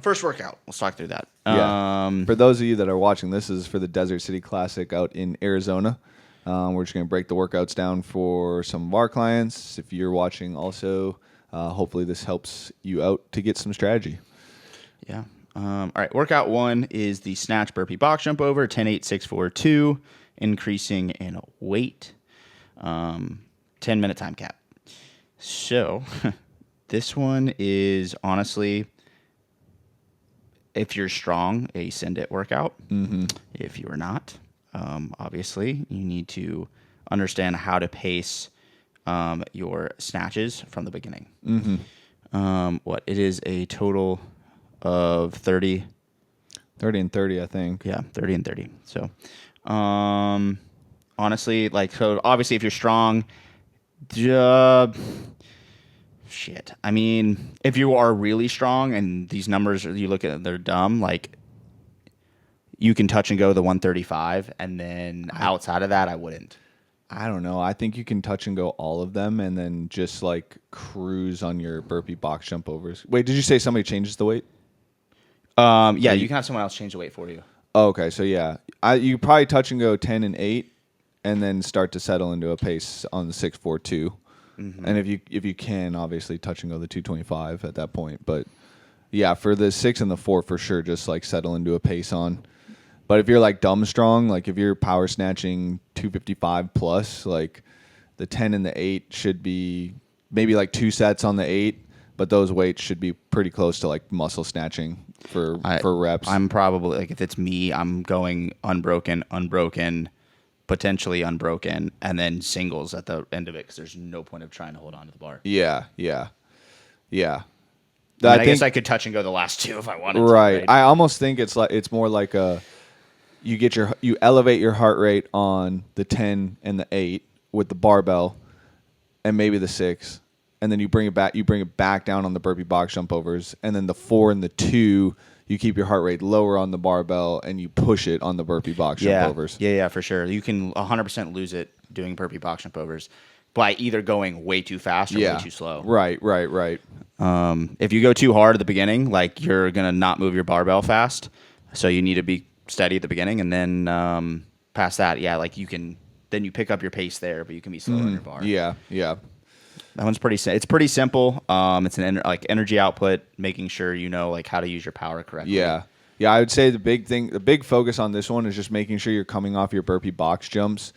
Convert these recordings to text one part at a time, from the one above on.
First workout. Let's talk through that. Yeah. For those of you that are watching, this is for the Desert City Classic out in Arizona. We're just going to break the workouts down for some of our clients. If you're watching also, hopefully this helps you out to get some strategy. Yeah. All right. Workout 1 is the snatch burpee box jump over, 10, 8, 6, 4, 2, increasing in weight, 10-minute time cap. So this one is honestly, if you're strong, a send it workout. Mm-hmm. If you are not, obviously you need to understand how to pace your snatches from the beginning. Mm-hmm. It is a total of 30 and 30, I think. Yeah, 30 and 30. So, honestly, so obviously if you're strong, shit. I mean, if you are really strong and these numbers, you look at, they're dumb, you can touch and go the 135, and then outside of that, I wouldn't. I don't know. I think you can touch and go all of them and then just cruise on your burpee box jump overs. Wait, did you say somebody changes the weight? Yeah, you can have someone else change the weight for you. Oh, okay, so yeah. You probably touch and go 10 and 8 and then start to settle into a pace on the 6, 4, 2. Mm-hmm. And if you can, obviously touch and go the 225 at that point. But yeah, for the 6 and the 4 for sure, just settle into a pace on. But if you're dumb strong, if you're power snatching 255 plus, the 10 and the 8 should be maybe 2 sets on the 8, but those weights should be pretty close to muscle snatching for reps. I'm probably if it's me, I'm going unbroken, potentially unbroken, and then singles at the end of it because there's no point of trying to hold on to the bar. Yeah. I guess I could touch and go the last 2 if I wanted to. Right. I almost think it's more like you elevate your heart rate on the 10 and the 8 with the barbell and maybe the 6, and then you bring it back down on the burpee box jump overs, and then the 4 and the 2 you keep your heart rate lower on the barbell and you push it on the burpee box jump overs. Yeah, for sure. You can 100% lose it doing burpee box jump overs by either going way too fast or way too slow. Right. If you go too hard at the beginning, you're going to not move your barbell fast. So you need to be steady at the beginning, and then past that, then you pick up your pace there, but you can be slower on your bar. Yeah. That one's it's pretty simple. It's an energy output, making sure you know how to use your power correctly. Yeah. I would say the big focus on this one is just making sure you're coming off your burpee box jumps,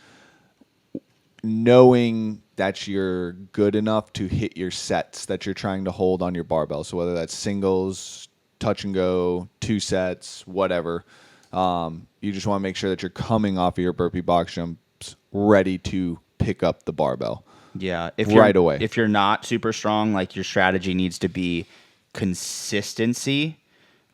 knowing that you're good enough to hit your sets that you're trying to hold on your barbell. So whether that's singles, touch and go, 2 sets, whatever, you just want to make sure that you're coming off of your burpee box jumps ready to pick up the barbell. Yeah, right away. If you're not super strong, your strategy needs to be consistency,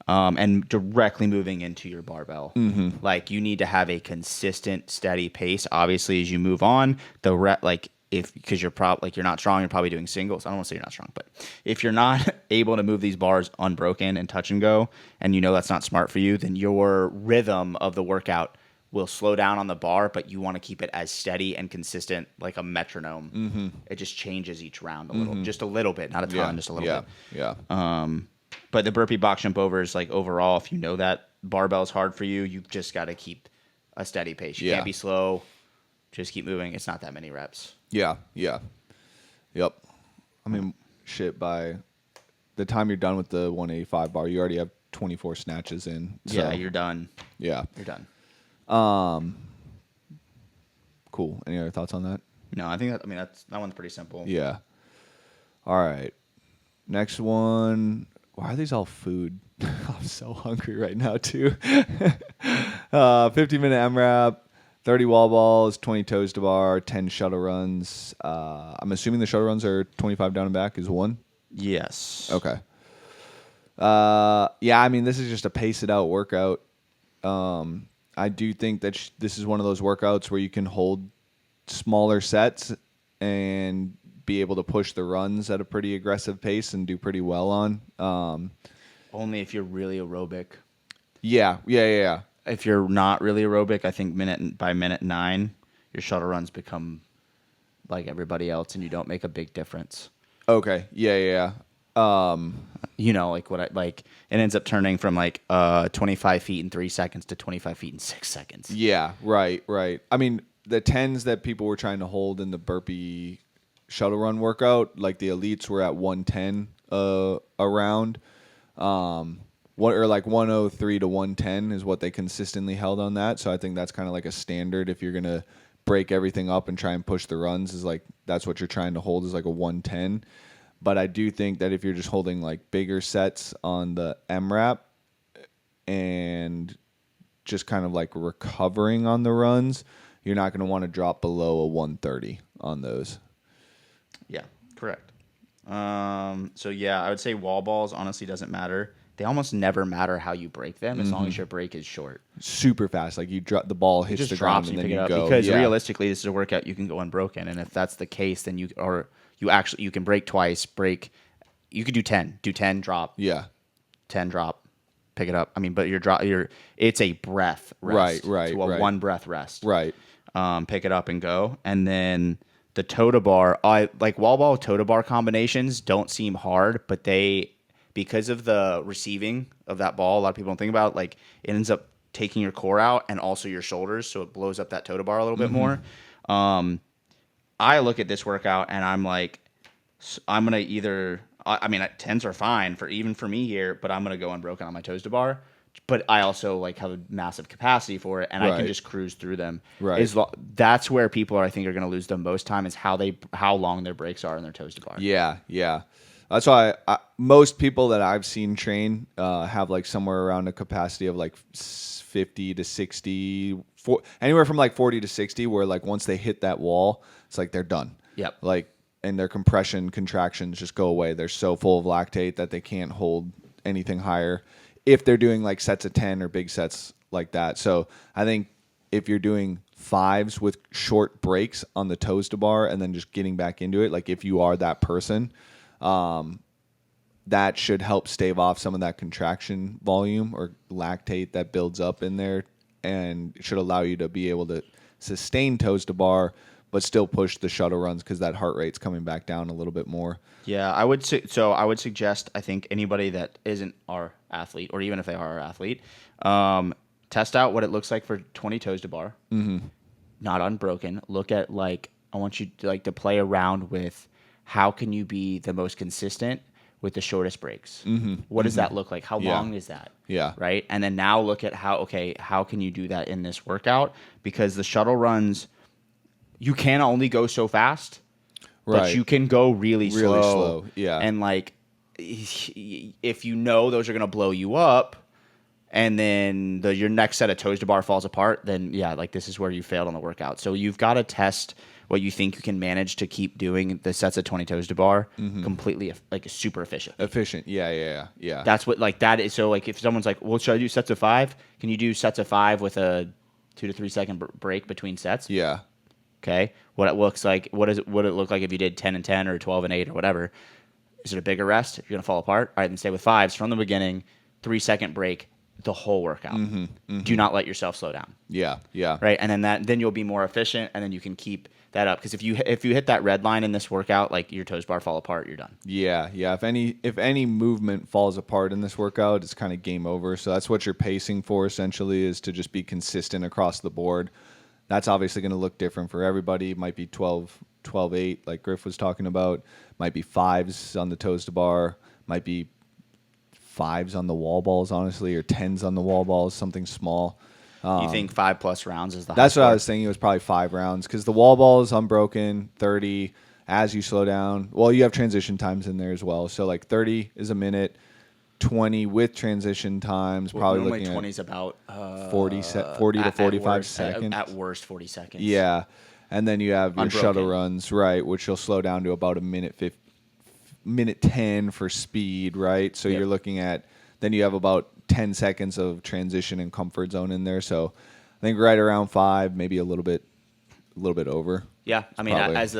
and directly moving into your barbell. Mm-hmm. You need to have a consistent, steady pace. Obviously, as you move on, because you're you're not strong, you're probably doing singles. I don't want to say you're not strong, but if you're not able to move these bars unbroken and touch and go, and you know that's not smart for you, then your rhythm of the workout will slow down on the bar, but you want to keep it as steady and consistent, like a metronome. Mm-hmm. It just changes each round a little, just a little bit, not a ton, just a little bit. Yeah. But the burpee box jump overs, overall, if you know that barbell is hard for you, you've just got to keep a steady pace. You can't be slow. Just keep moving. It's not that many reps. Yeah. Yep. I mean, shit, by the time you're done with the 185 bar, you already have 24 snatches in. So. Yeah, you're done. Yeah. You're done. Cool. Any other thoughts on that? No, I think that one's pretty simple. Yeah. All right. Next one. Why are these all food? I'm so hungry right now too. 50-minute MRAP, 30 wall balls, 20 toes to bar, 10 shuttle runs. I'm assuming the shuttle runs are 25 down and back is 1? Yes. Okay. Yeah, I mean, this is just a pace it out workout. I do think that this is one of those workouts where you can hold smaller sets and be able to push the runs at a pretty aggressive pace and do pretty well on. Only if you're really aerobic. Yeah. If you're not really aerobic, I think by minute 9, your shuttle runs become like everybody else, and you don't make a big difference. Okay. Yeah. You know, like what I like, it ends up turning from like 25 feet in 3 seconds to 25 feet in 6 seconds. Yeah, right. I mean, the 10s that people were trying to hold in the burpee shuttle run workout, like the elites were at 110 around. Or like 103 to 110 is what they consistently held on that. So I think that's kind of like a standard if you're going to break everything up and try and push the runs, is like that's what you're trying to hold, is like a 110. But I do think that if you're just holding like bigger sets on the MRAP and just kind of like recovering on the runs, you're not going to want to drop below a 130 on those. Yeah, correct. So yeah, I would say wall balls honestly doesn't matter. They almost never matter how you break them as long as your break is short. Super fast, like you drop the ball, hits Just the ground, drops and you then pick you it up go. because Yeah. realistically, this is a workout you can go unbroken, and if that's the case, then you can break twice. You could do 10, drop, Yeah. 10 drop, pick it up. I mean, but it's a breath rest, Right. to a one breath rest, Right. pick it up and go. And then the toe to bar, I like wall ball toe to bar combinations don't seem hard, but because of the receiving of that ball, a lot of people don't think about it, like it ends up taking your core out and also your shoulders, so it blows up that toe to bar a little bit more. I look at this workout and I'm like, I'm gonna either, I mean, 10s are fine for me here, but I'm gonna go unbroken on my toes to bar. But I also like have a massive capacity for it, and I can Right. just cruise through them. Right. That's where people I think are going to lose the most time, is how long their breaks are in their toes to bar. Yeah. That's why most people that I've seen train have like somewhere around a capacity of like 50 to 60, anywhere from like 40 to 60, where like once they hit that wall, it's like they're done. Yep. Like, and their compression contractions just go away. They're so full of lactate that they can't hold anything higher if they're doing like sets of 10 or big sets like that. So I think if you're doing 5s with short breaks on the toes to bar and then just getting back into it, like if you are that person, that should help stave off some of that contraction volume or lactate that builds up in there, and should allow you to be able to sustain toes to bar but still push the shuttle runs, because that heart rate's coming back down a little bit more. Yeah, I would suggest, I think anybody that isn't our athlete, or even if they are our athlete, test out what it looks like for 20 toes to bar, not unbroken. Look at I want you to play around with how can you be the most consistent with the shortest breaks. What does that look like? How long is that? Yeah. Right. And then now look at how can you do that in this workout, because the shuttle runs, you can only go so fast. But Right. you can go really slow. Yeah. And if you know those are going to blow you up, and then your next set of toes to bar falls apart, then yeah, this is where you failed on the workout. So you've got to test what you think you can manage to keep doing the sets of 20 toes to bar completely super efficient. Yeah. That's what that is. So if someone's like, well, should I do sets of 5? Can you do sets of 5 with a 2 to 3 second break between sets? Yeah. Okay, what it looks like. What would it look like if you did 10 and 10 or 12 and 8 or whatever? Is it a bigger rest? You're gonna fall apart. All right, then stay with 5s from the beginning. 3 second break the whole workout. Do not let yourself slow down. Yeah. Right, and then you'll be more efficient, and then you can keep that up. Because if you hit that red line in this workout, your toes bar fall apart, you're done. Yeah. If any movement falls apart in this workout, it's kind of game over. So that's what you're pacing for, essentially, is to just be consistent across the board. That's obviously going to look different for everybody. It might be 12-8, like Griff was talking about. Might be 5s on the toes to bar. Might be 5s on the wall balls, honestly, or 10s on the wall balls, something small. You think 5+ rounds is the high That's what I score? was thinking. It was probably 5 rounds, because the wall ball is unbroken, 30 as you slow down. Well, you have transition times in there as well. So 30 is a minute, 20 with transition times, probably normally looking 20 is about 40 to 45 seconds. At worst, 40 seconds. Yeah. And then you have your Unbroken. shuttle runs, right, which you'll slow down to about a minute 10 for speed, right? So Yep. you're looking at, then you have about 10 seconds of transition and comfort zone in there. So I think right around 5, maybe a little bit over. Yeah, I mean, probably- as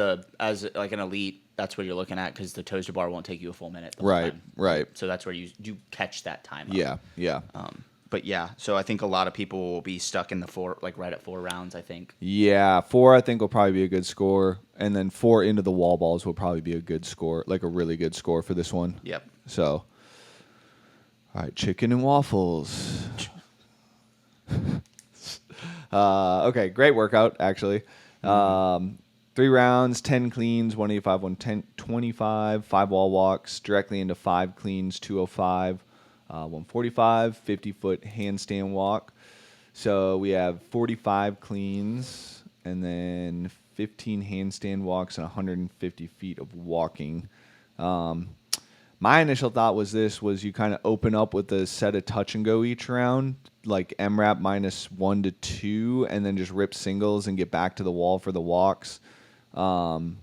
an elite, that's what you're looking at, because the toes to bar won't take you a full minute. the whole Right, time. right. So that's where you catch that time up. Yeah. But But yeah, so I think a lot of people will be stuck in the four, like right at 4 rounds, I think. Yeah, 4 I think will probably be a good score, and then 4 into the wall balls will probably be a good score, like a really good score for this one. Yep. So, all right, chicken and waffles. Okay, great workout actually. 3 rounds, 10 cleans, 185, 125, 5 wall walks, directly into 5 cleans, 205, 145, 50-foot handstand walk. So we have 45 cleans and then 15 handstand walks and 150 feet of walking. My initial thought was you kind of open up with a set of touch and go each round, like MRAP -1 to 2, and then just rip singles and get back to the wall for the walks. And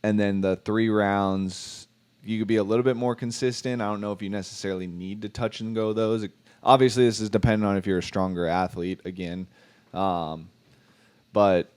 then the 3 rounds, you could be a little bit more consistent. I don't know if you necessarily need to touch and go those. Obviously, this is dependent on if you're a stronger athlete, again. But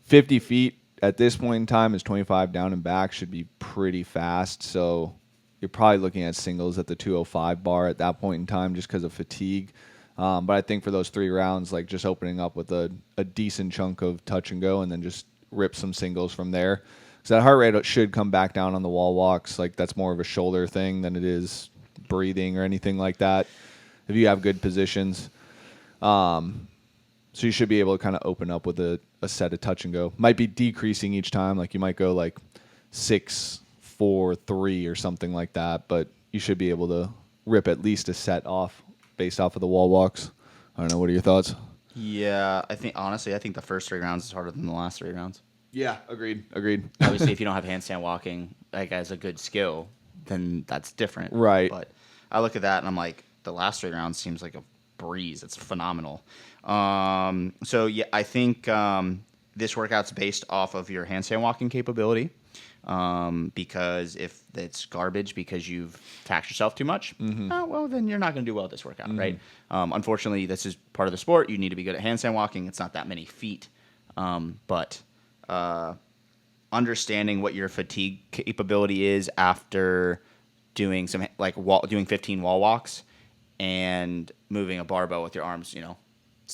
50 feet at this point in time is 25 down and back, should be pretty fast. So you're probably looking at singles at the 205 bar at that point in time just because of fatigue. But I think for those 3 rounds, like just opening up with a decent chunk of touch and go and then just rip some singles from there. Because that heart rate should come back down on the wall walks. Like that's more of a shoulder thing than it is breathing or anything like that if you have good positions. So you should be able to kind of open up with a set of touch and go. Might be decreasing each time. Like you might go like 6, 4, 3 or something like that. But you should be able to rip at least a set off based off of the wall walks. I don't know. What are your thoughts? Yeah, I think honestly, I think the first 3 rounds is harder than the last 3 rounds. Yeah, agreed. Obviously, if you don't have handstand walking like as a good skill, then that's different. Right. But I look at that and I'm like, the last 3 rounds seems like a breeze. It's phenomenal. So yeah, I think this workout's based off of your handstand walking capability. Because if it's garbage because you've taxed yourself too much, well, then you're not going to do well at this workout, right? Unfortunately, this is part of the sport. You need to be good at handstand walking. It's not that many feet. But understanding what your fatigue capability is after doing some doing 15 wall walks and moving a barbell with your arms,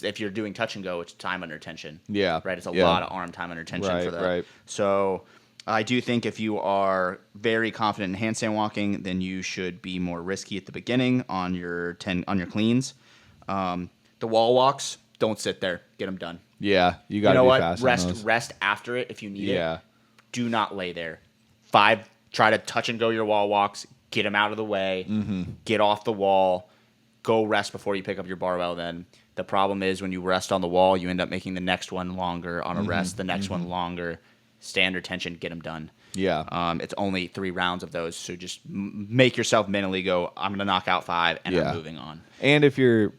if you're doing touch and go, it's time under tension. Yeah. Right. It's a lot of arm time under tension for that. Right. So I do think if you are very confident in handstand walking, then you should be more risky at the beginning on your cleans. The wall walks, don't sit there. Get them done. Yeah, you got to be fast. Rest after it if you need it. Yeah. Do not lay there. 5, try to touch and go your wall walks. Get them out of the way. Get off the wall. Go rest before you pick up your barbell then. The problem is when you rest on the wall, you end up making the next one longer on a rest, the next one longer. Stay under tension, get them done. Yeah. It's only 3 rounds of those, so just make yourself mentally go, I'm going to knock out 5, and I'm moving on. And if you're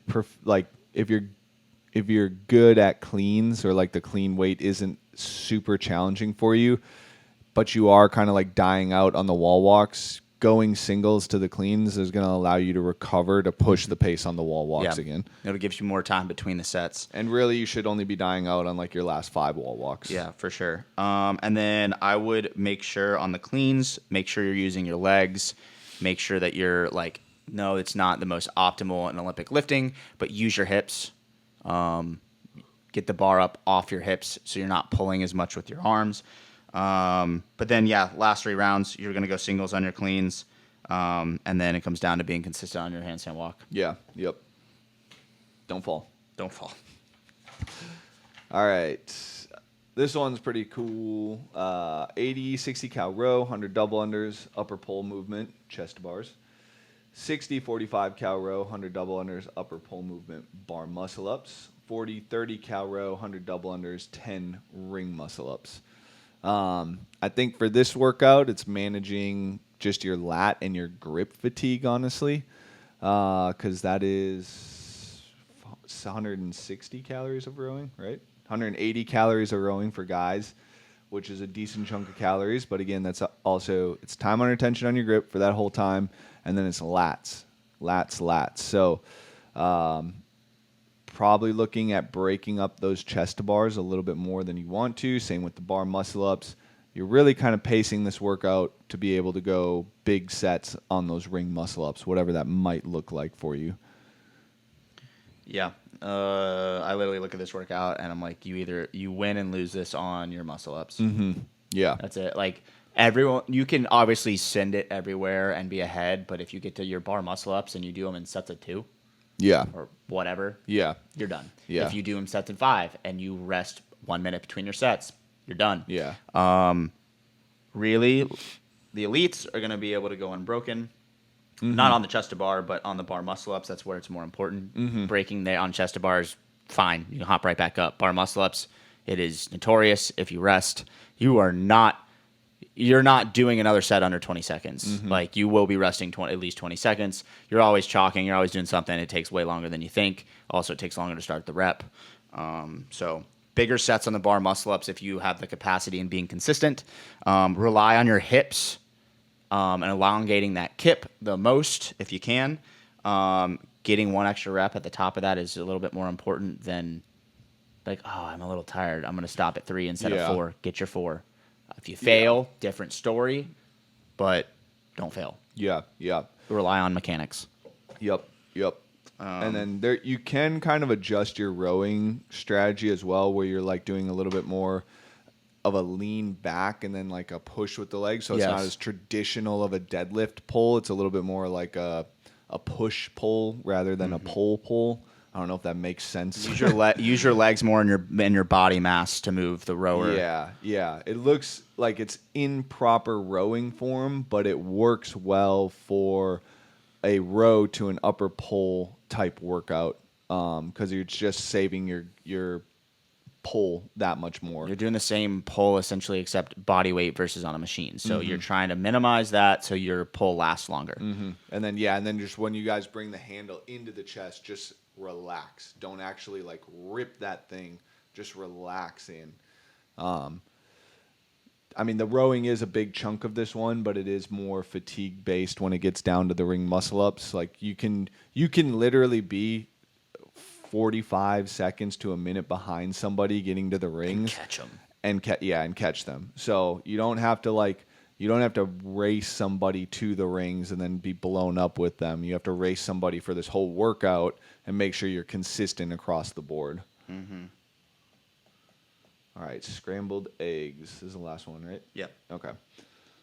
if you're good at cleans or like the clean weight isn't super challenging for you, but you are kind of like dying out on the wall walks, going singles to the cleans is going to allow you to recover to push the pace on the wall walks again. It'll give you more time between the sets. And really, you should only be dying out on like your last 5 wall walks. Yeah, for sure. And then I would make sure on the cleans, make sure you're using your legs. Make sure that you're like, no, it's not the most optimal in Olympic lifting, but use your hips. Get the bar up off your hips so you're not pulling as much with your arms. But then, last 3 rounds, you're going to go singles on your cleans. And then it comes down to being consistent on your handstand walk. Yeah. Yep. Don't fall. Don't fall. All right. This one's pretty cool. 80, 60 cow row, 100 double unders, upper pole movement, chest bars. 60, 45 cow row, 100 double unders, upper pole movement, bar muscle ups. 40, 30 cow row, 100 double unders, 10 ring muscle ups. I think for this workout, it's managing just your lat and your grip fatigue, honestly, because that is 160 calories of rowing, right? 180 calories of rowing for guys, which is a decent chunk of calories. But again, that's also, it's time under tension on your grip for that whole time, and then it's lats. So probably looking at breaking up those chest bars a little bit more than you want to. Same with the bar muscle ups. You're really kind of pacing this workout to be able to go big sets on those ring muscle ups, whatever that might look like for you. Yeah. I literally look at this workout and I'm like, you win and lose this on your muscle ups. Yeah. That's it. Like everyone, you can obviously send it everywhere and be ahead, but if you get to your bar muscle ups and you do them in sets of 2 Yeah. or whatever, Yeah. you're done. Yeah. If you do them sets of 5 and you rest 1 minute between your sets, you're done. Yeah. Really, the elites are going to be able to go unbroken. Not on the chest to bar, but on the bar muscle ups. That's where it's more important. Breaking there on chest to bar is fine. You can hop right back up. Bar muscle ups, it is notorious. If you rest, you're not doing another set under 20 seconds. Like you will be resting at least 20 seconds. You're always chalking. You're always doing something. It takes way longer than you think. Also, it takes longer to start the rep. So bigger sets on the bar muscle ups if you have the capacity and being consistent. Rely on your hips and elongating that kip the most if you can. Getting one extra rep at the top of that is a little bit more important than like, oh, I'm a little tired. I'm going to stop at 3 instead of 4. Get your 4. If you fail, different story, but don't fail. Yeah. Yeah. Rely on mechanics. Yep. Yep. And then there you can kind of adjust your rowing strategy as well, where you're like doing a little bit more of a lean back and then like a push with the legs. So it's not as traditional of a deadlift pull. It's a little bit more like a push pull rather than a pull. I don't know if that makes sense. Use your legs more in your body mass to move the rower. Yeah. It looks like it's in proper rowing form, but it works well for a row to an upper pull type workout because you're just saving your pull that much more. You're doing the same pull essentially, except body weight versus on a machine. So you're trying to minimize that so your pull lasts longer. And then just when you guys bring the handle into the chest, just relax. Don't actually like rip that thing. Just relax in. I mean, the rowing is a big chunk of this one, but it is more fatigue based when it gets down to the ring muscle ups. Like you can literally be 45 seconds to a minute behind somebody getting to the rings And catch them. and catch them. So you don't have to race somebody to the rings and then be blown up with them. You have to race somebody for this whole workout and make sure you're consistent across the board. All right, scrambled eggs. This is the last one, right? Yep. Okay.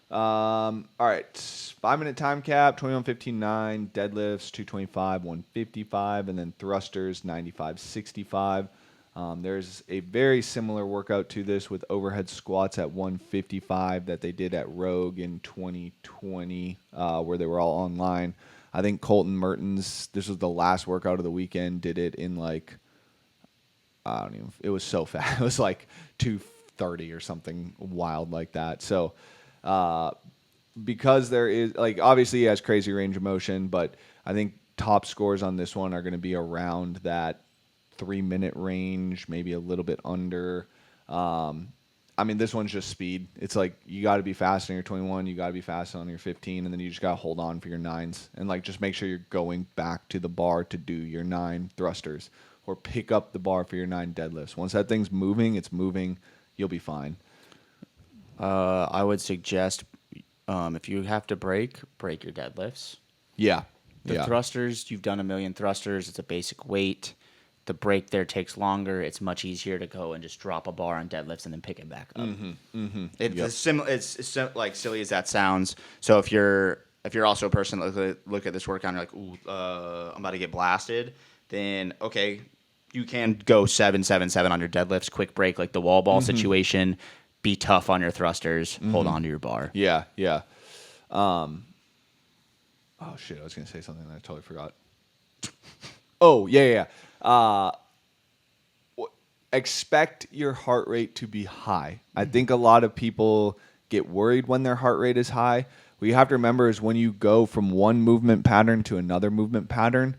All right, 5-minute time cap, 21:15.9, deadlifts 225, 155, and then thrusters 95:65. There's a very similar workout to this with overhead squats at 155 that they did at Rogue in 2020, where they were all online. I think Colton Mertens, this was the last workout of the weekend, did it in like, I don't even, it was so fast. It was like 230 or something wild like that. So, because there is, like, obviously he has crazy range of motion, but I think top scores on this one are going to be around that 3-minute range, maybe a little bit under. I mean, this one's just speed. It's like you got to be fast on your 21, you got to be fast on your 15, and then you just got to hold on for your 9s and like just make sure you're going back to the bar to do your 9 thrusters or pick up the bar for your 9 deadlifts. Once that thing's moving, it's moving, you'll be fine. I would suggest if you have to break your deadlifts. Yeah. The thrusters, you've done a million thrusters. It's a basic weight. The break there takes longer. It's much easier to go and just drop a bar on deadlifts and then pick it back up. It's like silly as that sounds. So if you're also a person that look at this workout and you're like, ooh, I'm about to get blasted, then okay, you can go 7-7-7 on your deadlifts. Quick break, like the wall ball situation. Be tough on your thrusters. Hold on to your bar. Yeah. Oh shit! I was gonna say something that I totally forgot. Oh yeah. Expect your heart rate to be high. I think a lot of people get worried when their heart rate is high. What you have to remember is when you go from one movement pattern to another movement pattern,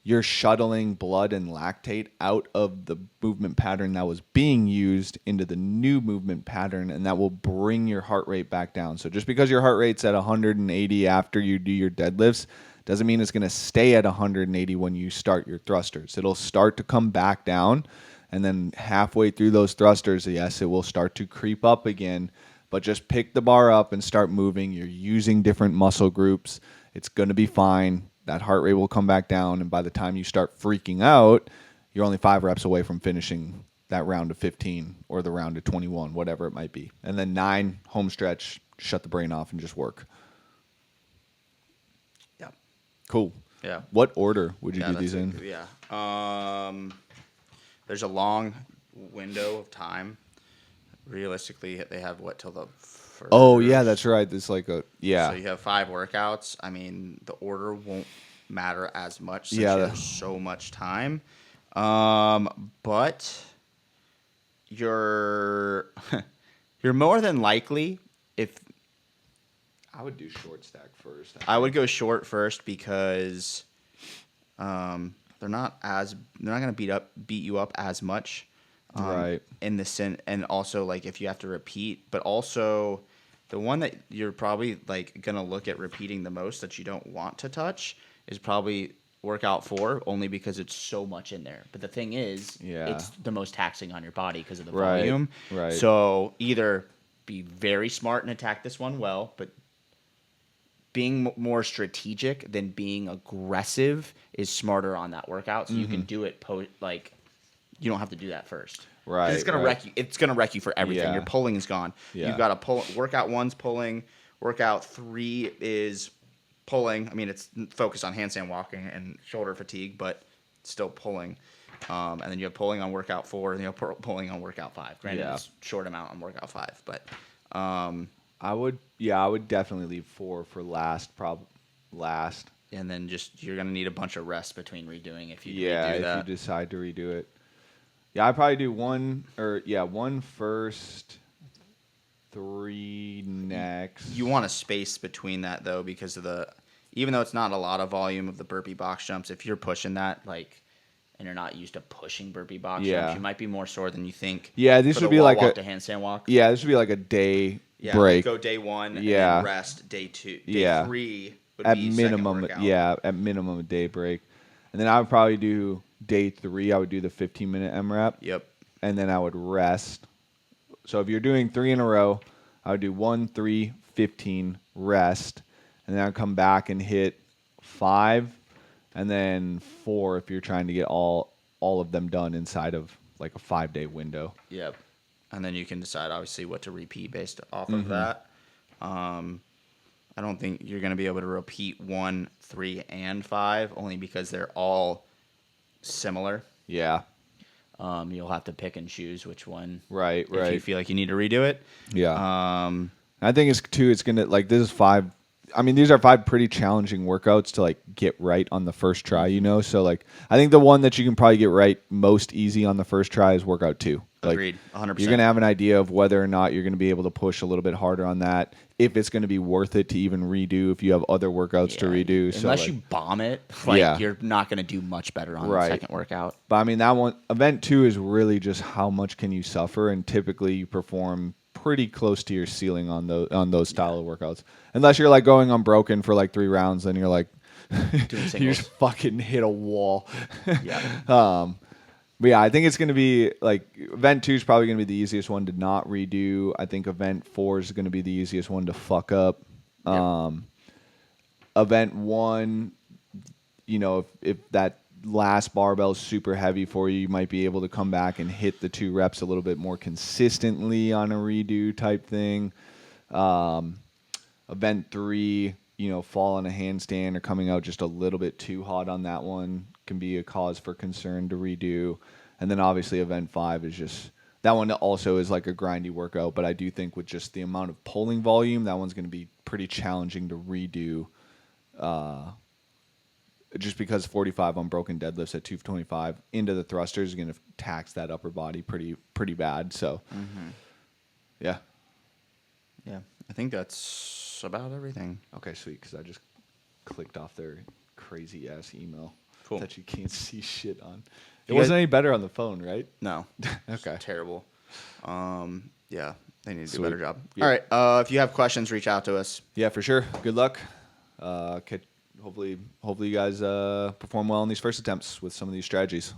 you're shuttling blood and lactate out of the movement pattern that was being used into the new movement pattern, and that will bring your heart rate back down. So just because your heart rate's at 180 after you do your deadlifts doesn't mean it's going to stay at 180 when you start your thrusters. It'll start to come back down, and then halfway through those thrusters, yes, it will start to creep up again, but just pick the bar up and start moving. You're using different muscle groups. It's going to be fine. that heart rate will come back down, and by the time you start freaking out, you're only 5 reps away from finishing that round of 15 or the round of 21, whatever it might be. And then 9, home stretch, shut the brain off and just work. Yeah. Cool. Yeah. What order would you do these in? Yeah. There's a long window of time. Realistically, they have what till the first? Oh, yeah, that's right. It's like a, yeah. So you have 5 workouts. I mean, the order won't matter as much since Yeah, you have so much time. But you're you're more than likely, if I would do short stack first. I would go short first because they're not going to beat you up as much. Right. In the and also like if you have to repeat, but also the one that you're probably like gonna look at repeating the most that you don't want to touch is probably workout 4, only because it's so much in there. But the thing is, it's the most taxing on your body because of the volume. Right. So either be very smart and attack this one well, but being more strategic than being aggressive is smarter on that workout. So you can do it you don't have to do that first. Right. 'Cause it's gonna wreck you. It's gonna wreck you for everything. Yeah. Your pulling is gone. Yeah. You've got to pull. Workout 1's pulling. Workout 3 is pulling. I mean, it's focused on handstand walking and shoulder fatigue, but still pulling. And then you have pulling on workout 4, and you have pulling on workout 5. Granted, it's short amount on workout 5, but I would definitely leave 4 for last. And then you're gonna need a bunch of rest between redoing if you redo that. If you decide to redo it. Yeah, I'd probably do 1 first, 3 next. You want a space between that though, because of even though it's not a lot of volume of the burpee box jumps, if you're pushing that and you're not used to pushing burpee box jumps, you might be more sore than you think. Yeah, this would be like a handstand walk. Yeah, this would be like a day break. Like go day 1 and then rest day 2. Day 3 would at be minimum. At minimum a day break, and then I would probably do day 3. I would do the 15-minute MRAP. Yep. And then I would rest. So if you're doing 3 in a row, I would do 1, 3, 15, rest, and then I'd come back and hit 5, and then 4 if you're trying to get all of them done inside of like a 5-day window. Yep. And then you can decide obviously what to repeat based off of that. I don't think you're going to be able to repeat 1, 3, and 5 only because they're all similar. Yeah. You'll have to pick and choose which one. Right. If you feel like you need to redo it. Yeah. I think it's going to, like, this is 5. I mean, these are 5 pretty challenging workouts to, like, get right on the first try, you know? So, like, I think the one that you can probably get right most easy on the first try is workout 2. Like, agreed, 100%. You're going to have an idea of whether or not you're going to be able to push a little bit harder on that, if it's going to be worth it to even redo, if you have other workouts to redo. Unless you bomb it, you're not going to do much better on the second workout. But, I mean, that one, event 2 is really just how much can you suffer, and typically you perform pretty close to your ceiling on those style of workouts. Unless you're, like, going unbroken for, like, 3 rounds, then you're, like, you just fucking hit a wall. Yeah. But yeah, I think it's going to be like event 2 is probably going to be the easiest one to not redo. I think event 4 is going to be the easiest one to fuck up. Event 1, you know, if that last barbell is super heavy for you, you might be able to come back and hit the 2 reps a little bit more consistently on a redo type thing. Event 3, you know, fall on a handstand or coming out just a little bit too hot on that one can be a cause for concern to redo. And then obviously event 5 is just, that one also is like a grindy workout, but I do think with just the amount of pulling volume, that one's going to be pretty challenging to redo, just because 45 unbroken deadlifts at 225 into the thrusters is going to tax that upper body pretty bad. So yeah, I think that's about everything. Okay, sweet, because I just clicked off their crazy ass email. Cool. That you can't see shit on. It wasn't any better on the phone, right? No. Okay. It's terrible. Yeah, they need to do a Sweet. better job. Yeah. All right. If you have questions, reach out to us. Yeah, for sure. Good luck. Hopefully you guys perform well in these first attempts with some of these strategies.